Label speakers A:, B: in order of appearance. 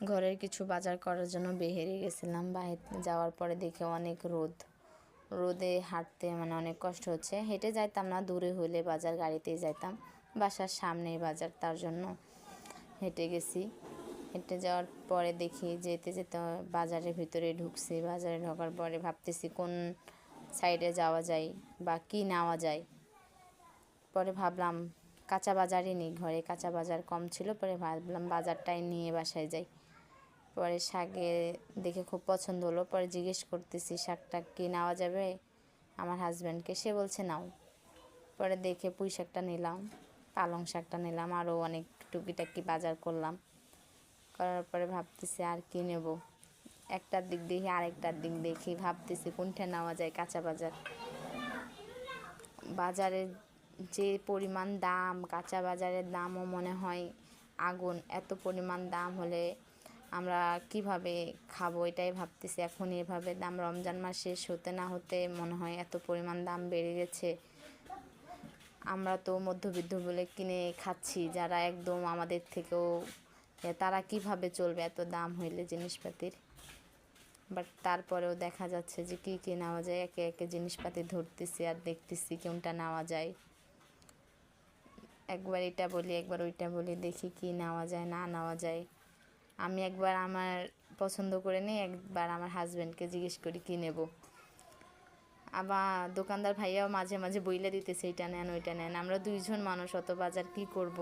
A: ঘরের কিছু বাজার করার জন্য বেরিয়ে গেছিলাম। বাইরে যাওয়ার পরে দেখে অনেক রোদে হাঁটতে মানে অনেক কষ্ট হচ্ছে। হেঁটে যাইতাম না, দূরে হইলে বাজার গাড়িতেই যাইতাম, বাসার সামনেই বাজার, তার জন্য হেঁটে গেছি। হেঁটে যাওয়ার পরে দেখি যেতে যেতে বাজারের ভিতরে ঢুকছি। বাজারে ঢোকার পরে ভাবতেছি কোন সাইডে যাওয়া যায় বা কী নেওয়া যায়। পরে ভাবলাম কাঁচা বাজারই নিই, ঘরে কাঁচা বাজার কম ছিল, পরে ভাবলাম বাজারটাই নিয়ে বাসায় যাই। পরে শাকে দেখে খুব পছন্দ হলো, পরে জিজ্ঞেস করতেছি শাকটা কি নেওয়া যাবে আমার হাজব্যান্ডকে, সে বলছে নাও। পরে দেখে পুঁই শাকটা নিলাম, পালং শাকটা নিলাম, আরও অনেক টুকিটাকি বাজার করার পরে ভাবতেছি আর কি নেব। একটার দিক দেখি আরেকটার দিক দেখি, ভাবতেছি কোনটা নেওয়া যায়। কাঁচা বাজারে যে পরিমাণ দাম, কাঁচা বাজারের দামও মনে হয় আগুন। এত পরিমাণ দাম হলে আমরা কিভাবে খাবো, এটাই ভাবতেছি। এখন এভাবে দাম, রমজান মাস শেষ হতে না হতে মনে হয় এত পরিমাণ দাম বেড়ে গেছে। আমরা তো মধ্যবিত্ত বলে কিনে খাচ্ছি, যারা একদম আমাদের থেকেও, তারা কিভাবে চলবে এত দাম হইলে জিনিসপাতির। বাট তারপরেও দেখা যাচ্ছে যে কী কী নেওয়া যায়। একে একে জিনিসপাতি ধরতেছি আর দেখতেছি কোনটা নেওয়া যায়। একবার এটা বলি, একবার ওইটা বলি, দেখি কি নেওয়া যায় না নেওয়া যায়। আমি একবার আমার পছন্দ করে নিই, একবার আমার হাজব্যান্ডকে জিজ্ঞেস করি কী নেব। আবার দোকানদার ভাইয়াও মাঝে মাঝে বইলে দিতেছে এইটা নেন ওইটা নেন। আমরা দুইজন মানুষ, অত বাজার কী করব।